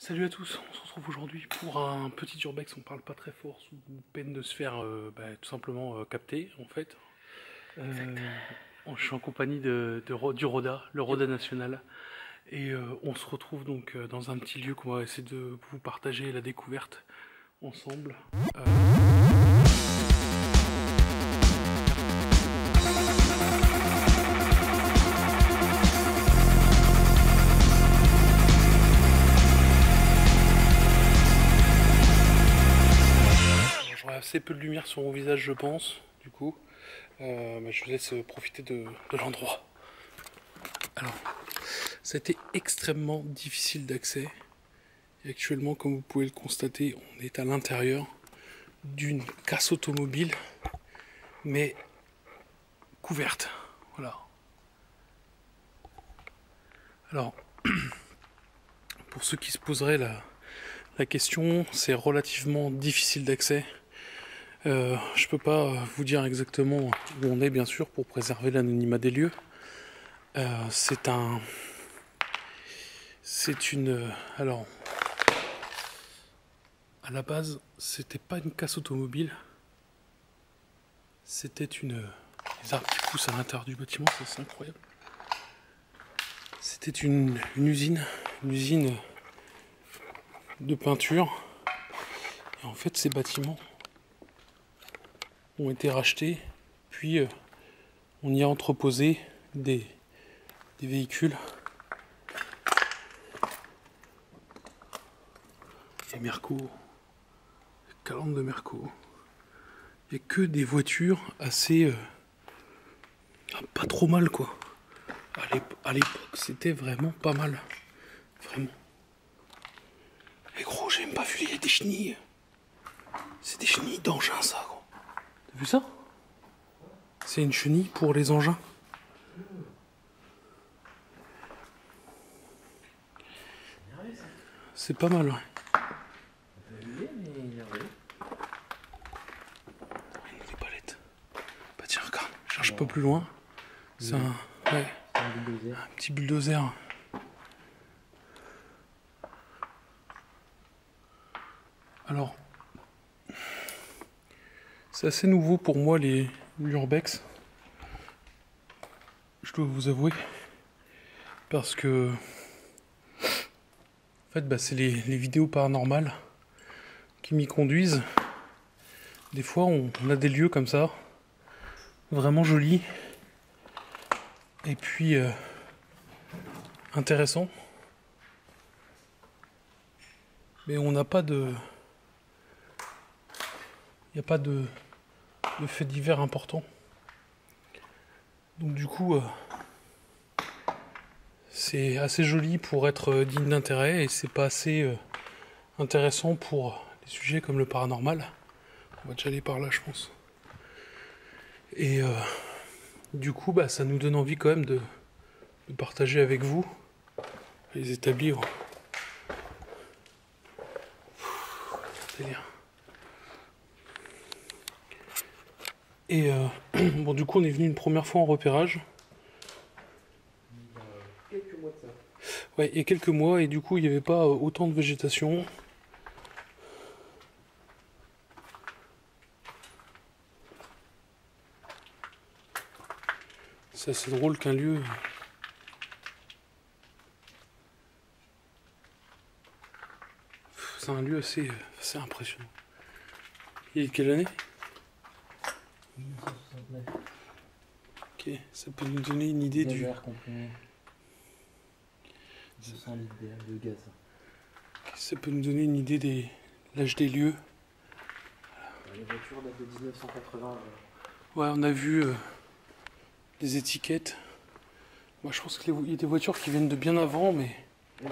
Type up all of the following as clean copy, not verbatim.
Salut à tous, on se retrouve aujourd'hui pour un petit urbex, on parle pas très fort, sous peine de se faire tout simplement capter en fait. Je suis en compagnie du Roda, le Roda National, et on se retrouve donc dans un petit lieu qu'on va essayer de vous partager la découverte ensemble. J'aurai assez peu de lumière sur mon visage je pense, du coup. Je vous laisse profiter de l'endroit. Alors, ça a été extrêmement difficile d'accès. Et actuellement, comme vous pouvez le constater, on est à l'intérieur d'une casse automobile, mais couverte. Voilà. Alors, pour ceux qui se poseraient la question, c'est relativement difficile d'accès. Je peux pas vous dire exactement où on est, bien sûr, pour préserver l'anonymat des lieux. Alors, à la base, c'était pas une casse automobile, c'était les arbres qui poussent à l'intérieur du bâtiment, c'est incroyable. C'était une usine de peinture. Et en fait, ces bâtiments ont été rachetés, puis on y a entreposé des véhicules. Et Merco, calandre de Merco. Il n'y a que des voitures assez pas trop mal quoi. À l'époque, c'était vraiment pas mal. Vraiment. Et gros, j'ai même pas vu, il y a des chenilles. C'est des chenilles d'engins, ça, gros. T'as vu ça? C'est une chenille pour les engins. C'est pas mal, ouais. Des palettes. Bah tiens, regarde, cherche pas plus loin. C'est un petit bulldozer. Alors, c'est assez nouveau pour moi l'urbex. Je dois vous avouer. Parce que en fait, c'est les vidéos paranormales qui m'y conduisent. Des fois, on a des lieux comme ça, vraiment jolis, et puis intéressants. Mais on n'a pas de... Il n'y a pas de fait divers important. Donc du coup, c'est assez joli pour être digne d'intérêt, et c'est pas assez intéressant pour des sujets comme le paranormal. On va déjà aller par là, je pense. Et du coup, ça nous donne envie quand même de partager avec vous les établir. Délire. Et bon, du coup, on est venu une première fois en repérage. Il y a quelques mois de ça. Ouais, il y a quelques mois, et du coup, il n'y avait pas autant de végétation. C'est assez drôle qu'un lieu... C'est un lieu assez impressionnant. Il est de quelle année? 1969. Ok, ça peut nous donner une idée du... Gaz comprimé. 200 litres de gaz. Ça peut nous donner une idée de l'âge des lieux. Les voitures datent de 1980. Ouais, on a vu des étiquettes. Moi, je pense qu'il y a des voitures qui viennent de bien avant, mais... Oui.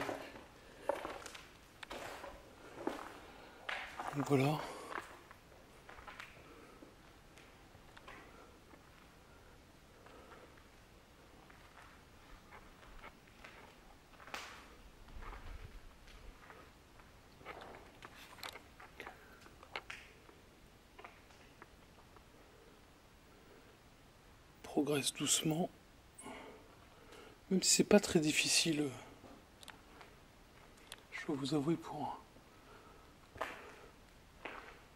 Donc voilà. Progresse doucement. Même si c'est pas très difficile. Je dois vous avouer pour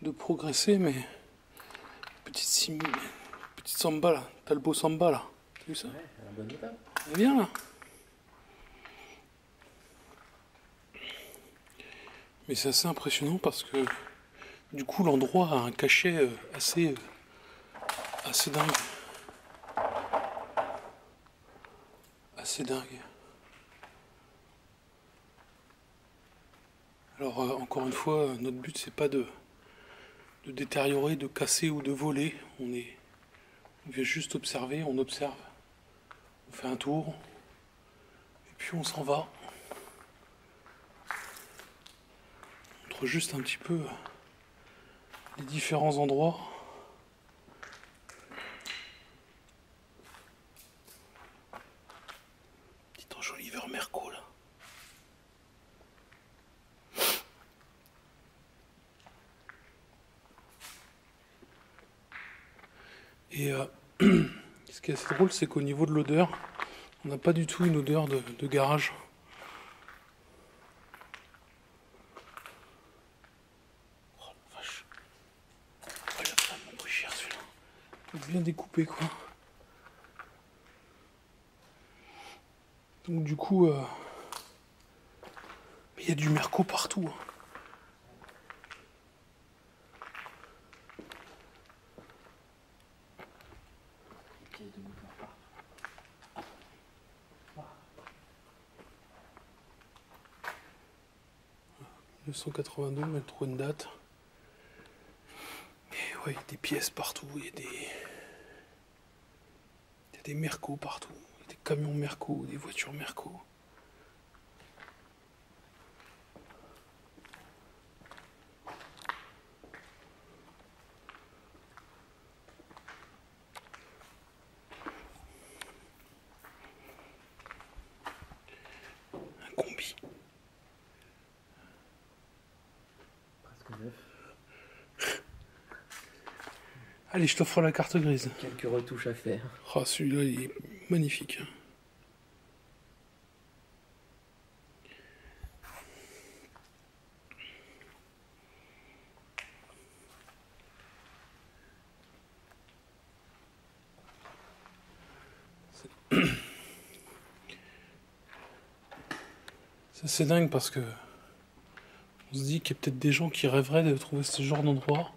de progresser, mais petite samba là, Talbot samba là, t'as vu ça? Ouais, un bon état. Elle est bien là. Mais c'est assez impressionnant parce que du coup l'endroit a un cachet assez dingue. Assez dingue. Alors encore une fois, notre but c'est pas de détériorer, de casser ou de voler. On vient juste observer, on observe, on fait un tour, et puis on s'en va. On montre juste un petit peu les différents endroits. Petit enjoliveur Merco là. Et ce qui est assez drôle, c'est qu'au niveau de l'odeur, on n'a pas du tout une odeur de garage. Oh la vache. Oh, il a vraiment pris cher celui-là. Il est bien découpé quoi. Donc du coup, il y a du Merco partout. Hein. Pièce de moteur partout. 1982, mais trop une date. Et ouais, il y a des pièces partout, il y a des Merco partout, il y a des camions Merco, des voitures Merco. Un combi. Presque neuf. Allez, je t'offre la carte grise. Quelques retouches à faire. Ah, celui-là, il est magnifique. C'est dingue parce que on se dit qu'il y a peut-être des gens qui rêveraient de trouver ce genre d'endroit,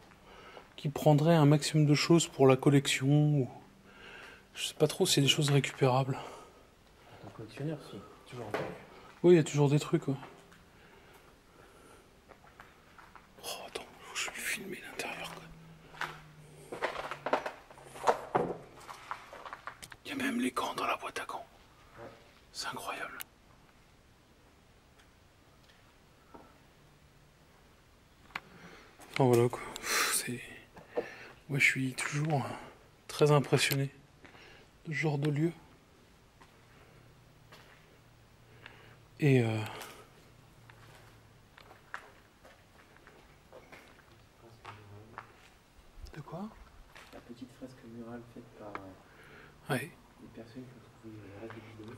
qui prendraient un maximum de choses pour la collection. Ou... Je sais pas trop si c'est des choses récupérables. Un collectionneur, si. Toujours un peu. Oui, il y a toujours des trucs. Ouais. Oh, attends, faut que je vais filmer l'intérieur. Il y a même les gants dans la boîte à gants. C'est incroyable. Oh, voilà quoi. Moi je suis toujours très impressionné de ce genre de lieu. Et de quoi? La petite fresque murale faite par Ouais. des personnes qui ont trouvé le reste de vidéo.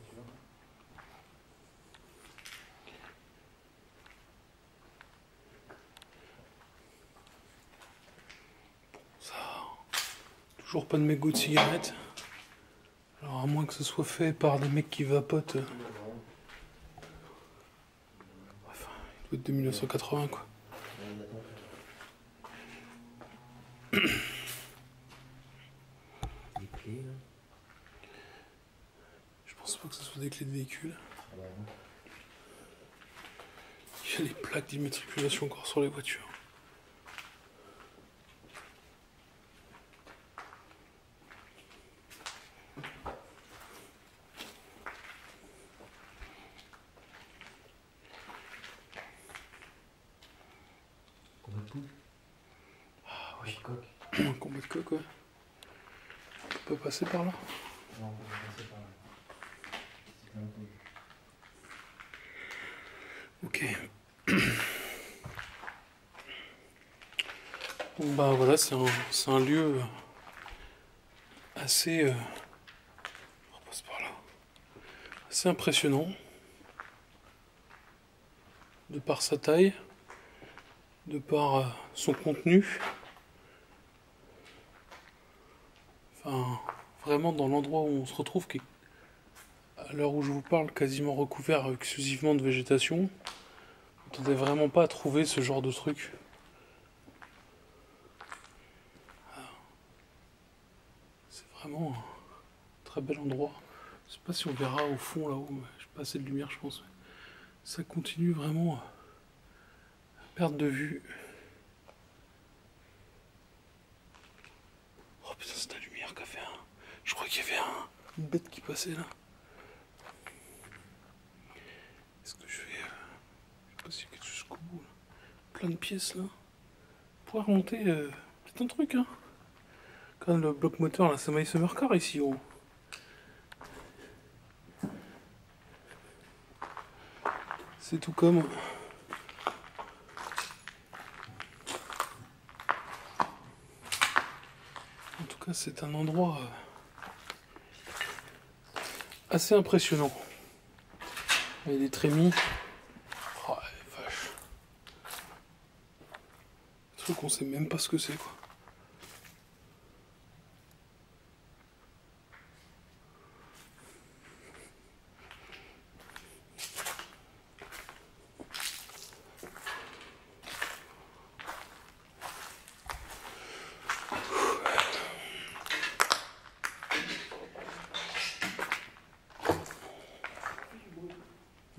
Tu vois. Ça. Toujours pas de mégots de cigarettes. Alors à moins que ce soit fait par des mecs qui vapotent. Enfin, il doit être de 1980 quoi. Les clés, là. Je pense pas que ce soit des clés de véhicule. Ah bah non. Il y a les plaques d'immatriculation encore sur les voitures. Combat de poule. Ah oui. Coq. Un combat de coq, ouais. On peut pas passer par là. Non, on peut passer par là. C'est plein de poules. Ok. Bon, bah voilà, c'est un lieu assez. On repasse par là. Assez impressionnant. de par sa taille, de par son contenu. Enfin, vraiment dans l'endroit où on se retrouve, qui est, à l'heure où je vous parle, quasiment recouvert exclusivement de végétation. On ne m'attendait vraiment pas à trouver ce genre de truc. C'est vraiment un très bel endroit. Je sais pas si on verra au fond là-haut, mais j'ai pas assez de lumière je pense. Ça continue vraiment à perdre de vue. Oh putain, c'est la lumière qu'a fait un... Je crois qu'il y avait une bête qui passait là. Est-ce que je vais... Je sais pas si quelque chose jusqu'au bout là. Plein de pièces là. Pour remonter, c'est un truc hein. Quand le bloc moteur là, ça m'a Summer Car ici gros. C'est tout comme. En tout cas, c'est un endroit assez impressionnant. Il y a des trémies. Oh, vache. Un truc qu'on sait même pas ce que c'est quoi.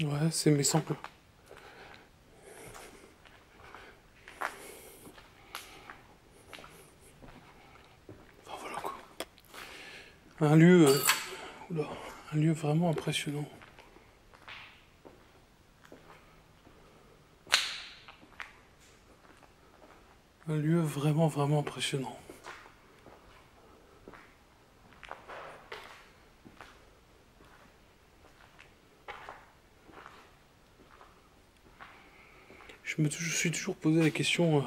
Ouais, c'est mes samples. Enfin voilà quoi. Un lieu, oula, un lieu vraiment impressionnant. Un lieu vraiment vraiment impressionnant. Je suis toujours posé la question.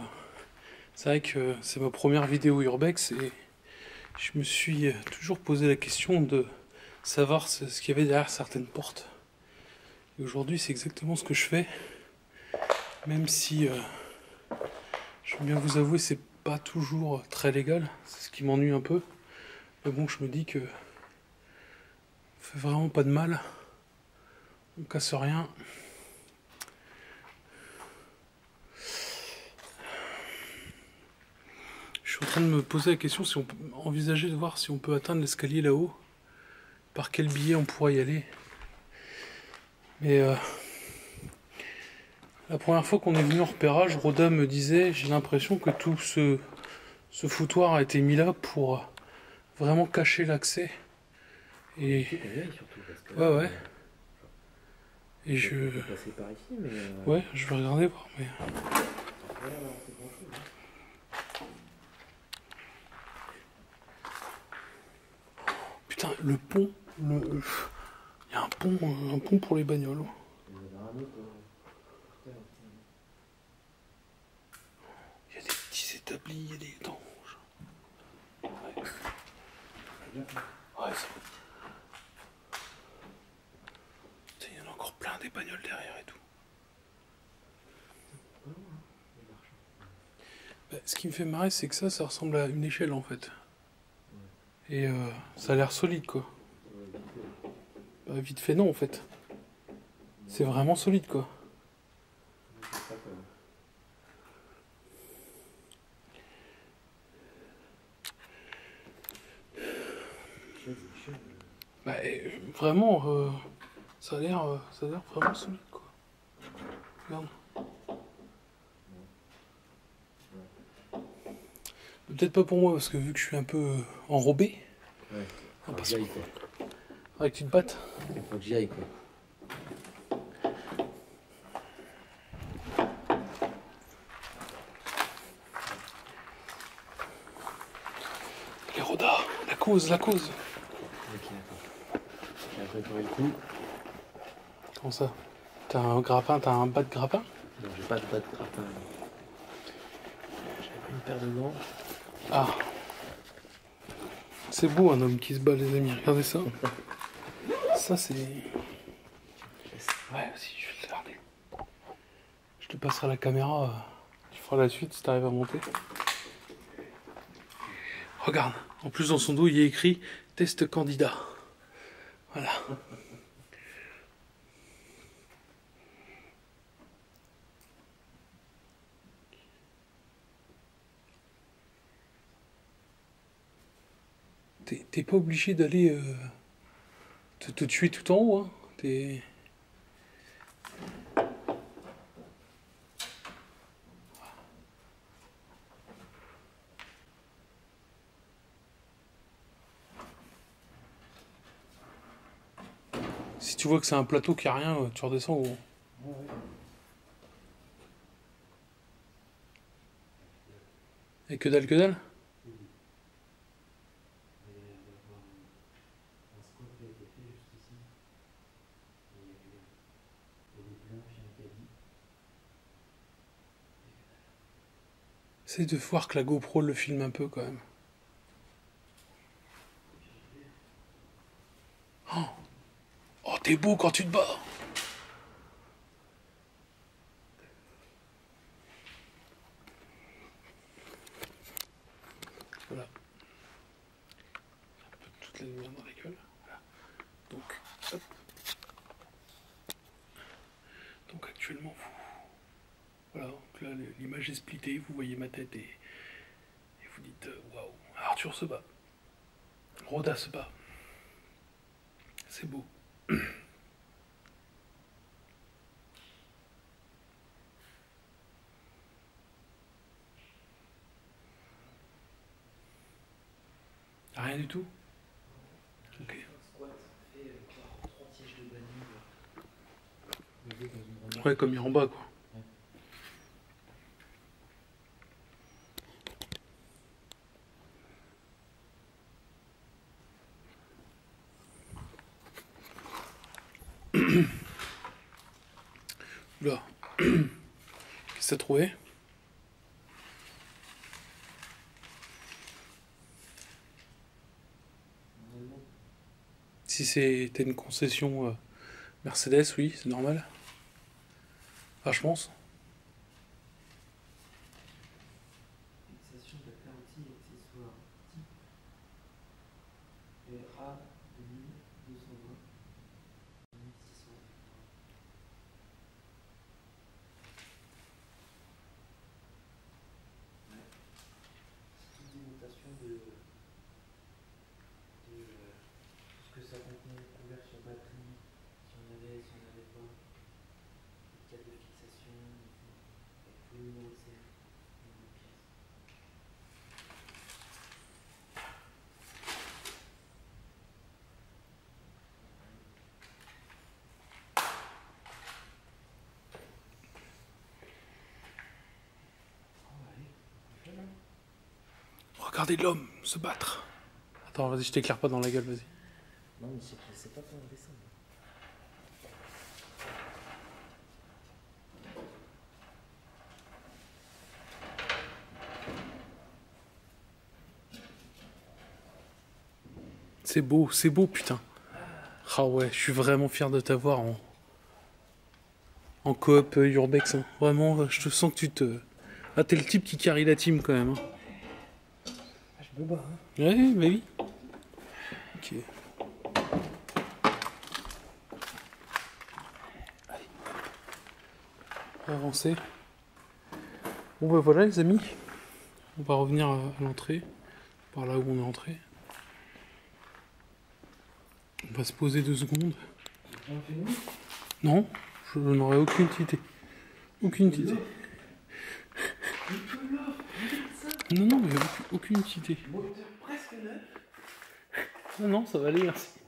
C'est vrai que c'est ma première vidéo urbex et je me suis toujours posé la question de savoir ce qu'il y avait derrière certaines portes. Et aujourd'hui, c'est exactement ce que je fais. Même si, je veux bien vous avouer, c'est pas toujours très légal. C'est ce qui m'ennuie un peu. Mais bon, je me dis que on fait vraiment pas de mal. On casse rien. Je suis en train de me poser la question si on peut envisager de voir si on peut atteindre l'escalier là-haut. Par quel biais on pourrait y aller. Mais la première fois qu'on est venu en repérage, Roda me disait, j'ai l'impression que tout ce foutoir a été mis là pour vraiment cacher l'accès. Et ouais ouais. Et je passer par ici, mais ouais, je vais regarder voir. Mais putain, le pont, il y a un pont pour les bagnoles. Il y a des petits établis, il y a des temps. Ouais, ouais ça. Putain, il y en a encore plein des bagnoles derrière et tout. Bah, ce qui me fait marrer, c'est que ça ressemble à une échelle en fait. Et ça a l'air solide quoi. Bah, vite fait non en fait. C'est vraiment solide quoi. Bah, vraiment, ça a l'air vraiment solide quoi. Regarde. Peut-être pas pour moi parce que vu que je suis un peu enrobé. Ouais. Ah, Faut que j'y aille, quoi. Avec que tu te battes. Faut que j'y aille quoi. Les Roda, la cause. Ok, d'accord. J'ai préparé le coup. Comment ça? T'as un grappin, t'as un bas de grappin? Non, j'ai pas de bas de grappin. J'ai pris une paire de gants. Ah. C'est beau un homme qui se bat les amis, regardez ça. Ça c'est... Ouais, si, je vais le garder. Je te passerai la caméra, tu feras la suite si tu arrives à monter. Regarde, en plus dans son dos il y a écrit test candidat. Voilà. T'es pas obligé d'aller te tuer tout en haut, hein. Si tu vois que c'est un plateau qui a rien, tu redescends au... Ouais, ouais. Et que dalle, que dalle. C'est de voir que la GoPro le filme un peu quand même. Oh, t'es beau quand tu te bats. Voilà. Un peu toute la lumière dans la gueule. Voilà. Donc, hop. Donc actuellement, voilà, donc là l'image est splittée, vous voyez ma tête et vous dites waouh, Arthur se bat. Roda se bat. C'est beau. Rien du tout. Ok. Ouais, comme il est en bas quoi. Là. Qu'est-ce que t'as trouvé? Si c'était une concession Mercedes, oui, c'est normal. Ah, je pense. Fixation de garantie accessoire type RA 2220 1600. Ouais. C'est toute des notations de ce que ça contenait, conversion batterie, si on avait, si on n'avait pas, les cadres de fixation, avec tous les numéros de série, numéros de pièces. Regardez l'homme se battre. Attends, vas-y, je t'éclaire pas dans la gueule, vas-y. Non, mais c'est pas pour descendre. C'est beau, putain. Ah ouais, je suis vraiment fier de t'avoir en coop Urbex. Hein. Vraiment, je te sens que tu te... Ah, t'es le type qui carry la team quand même. Hein. Ah, je me bats, hein. Ouais, bah oui. Ok. Allez. On va avancer. Bon bah voilà les amis. On va revenir à l'entrée. Par là où on est entré. On va se poser 2 secondes. Non, je n'aurais aucune idée. Aucune idée. Non, non, mais aucune idée. Presque neuf. Non, non, ça va aller, merci.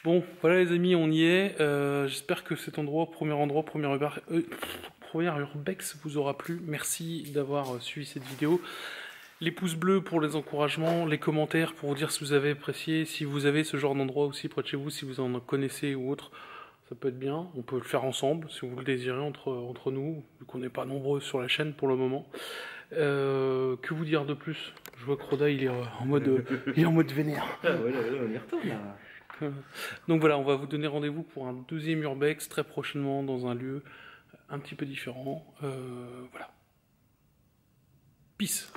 Bon, voilà les amis, on y est. J'espère que cet endroit, premier urbex vous aura plu. Merci d'avoir suivi cette vidéo. Les pouces bleus pour les encouragements, les commentaires pour vous dire si vous avez apprécié, si vous avez ce genre d'endroit aussi près de chez vous, si vous en connaissez ou autre, ça peut être bien. On peut le faire ensemble si vous le désirez entre nous, vu qu'on n'est pas nombreux sur la chaîne pour le moment. Que vous dire de plus? Je vois que Roda il est en mode vénère. Ah ouais, on y retourne là. Donc voilà, on va vous donner rendez-vous pour un deuxième urbex très prochainement dans un lieu un petit peu différent. Voilà. Peace.